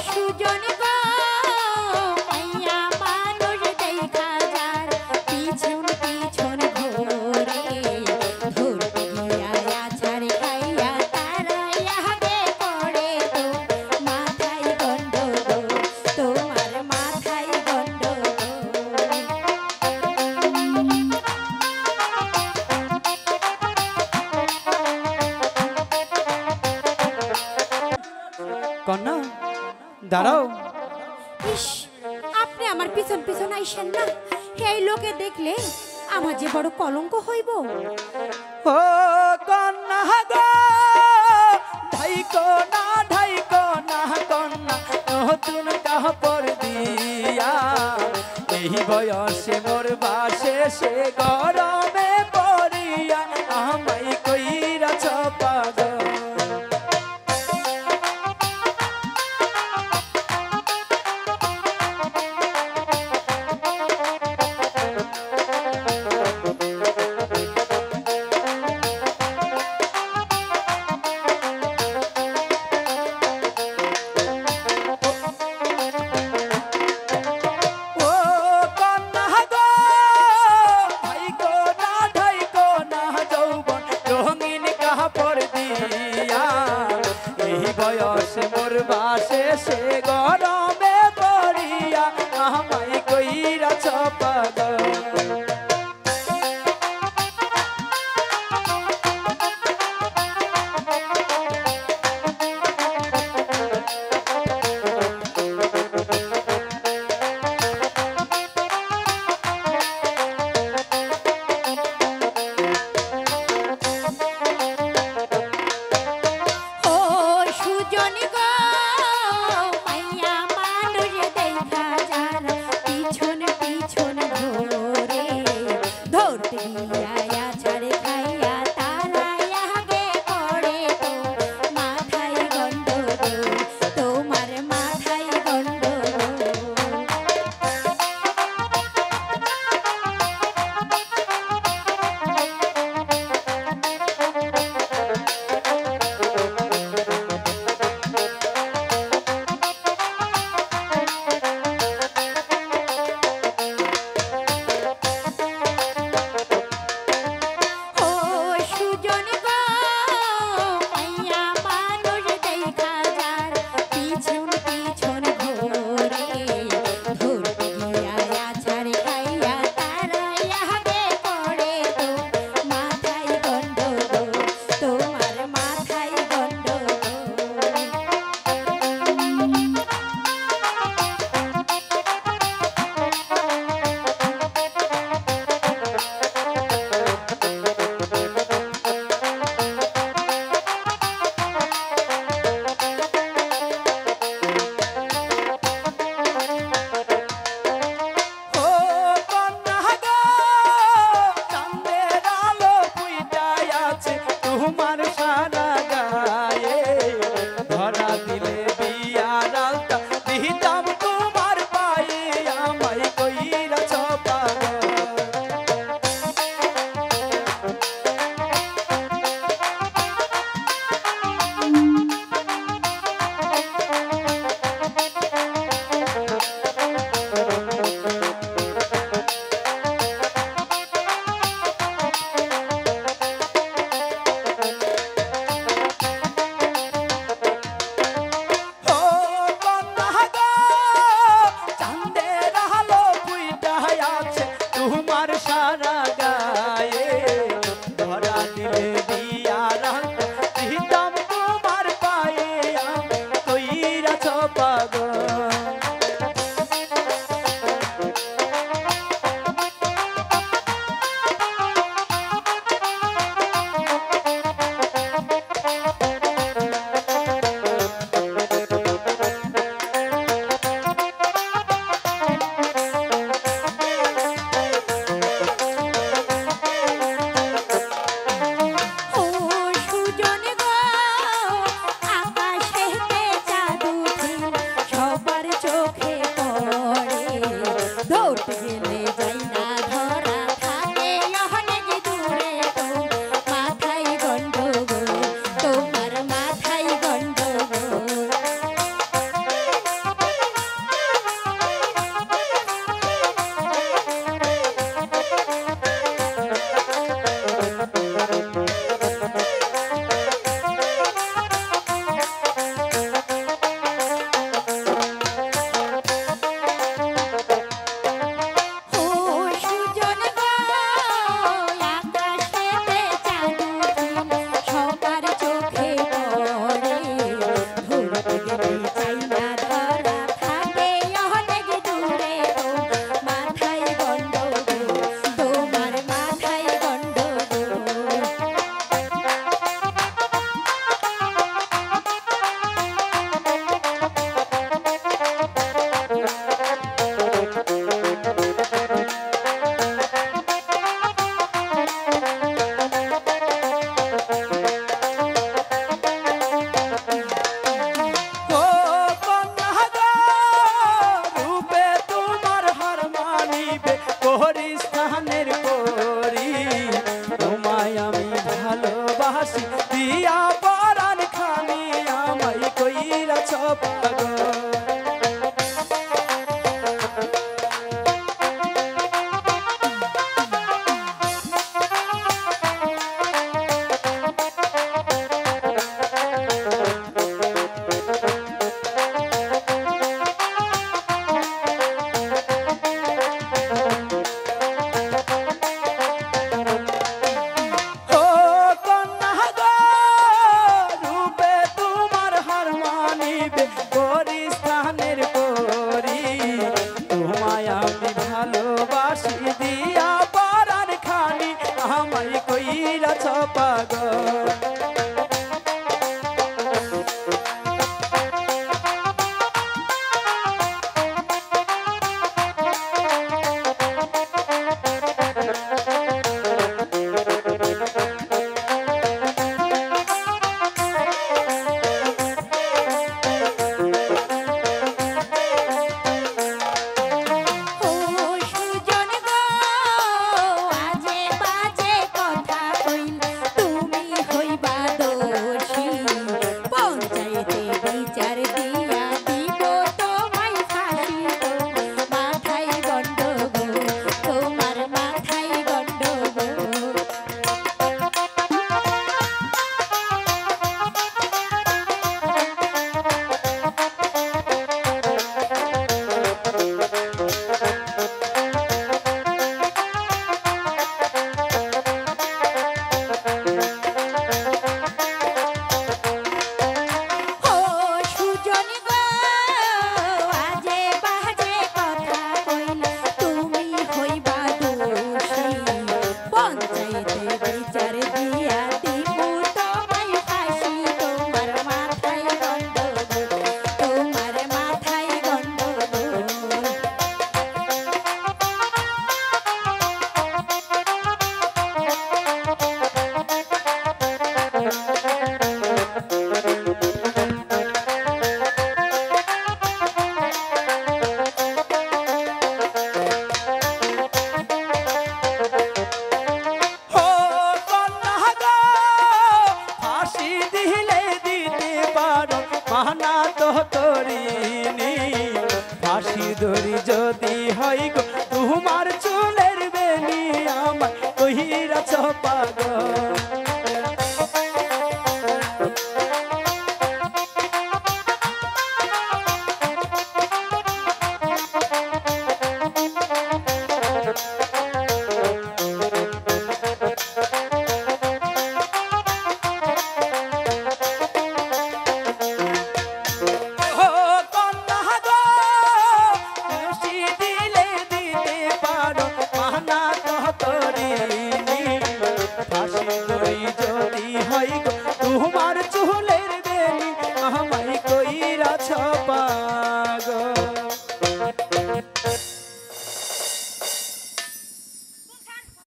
সুজন গো মাইয়া মানুষ দেখা যার পিছন পিছন ঘোরে ধরতে গিয়া আছাড় খাইয়া তারা আগে পড়ে তো মাথায় গন্ডগোল তোমার মাথায় গন্ডগোল কন্যা দাঁড়াও। ইস আপনি আমার পিছন পিছন আইসেন না, এই লোকে দেখলে আমার যে বড় কলঙ্ক হইব। ও কন্যা গো ঢাইকো না কন্যা নতুন কাপড় দিয়া এই বয়সে মোর বাসে সে গরমে পড়িয়া আমায় কইরাছ পাগল। বয়সে মোর বাসে সে গরমে পড়িয়া আমায় কইরাছ পাগল। পাগল। ও কন্যা গো, রূপে তোমার হার মানিবে পরিস্থানের পরি। তোমায় আমি ভালোবাসি দিয়া পরার খানি, আমায় কইরাছ পাগল। ও সুজন গো, আজে বাজে কথা কইলে তুমি হইবা দোষী। পঞ্চায়েতে বিচার দিয়া দিব তোমায় ফাঁসি। মাথায় গন্ডগোল, তোমার মাথায় গন্ডগোল। ও সুজন গো, আজে বাজে কথা কইলে তুমি হইবা দোষী। পঞ্চায়েতে বিচার দিয়া দিব তোমায় ফাঁসি। তোমার মাথায় গন্ডগোল, তোমার মাথায় গন্ডগোল। ও কন্যা গো, ফাঁসি দিলে দিতে পারো, মানা তো তরিনি। ফাঁসি ধরি যদি হয় গো তোমার চুলের বেনি, আমায় কইরাছ পাগল।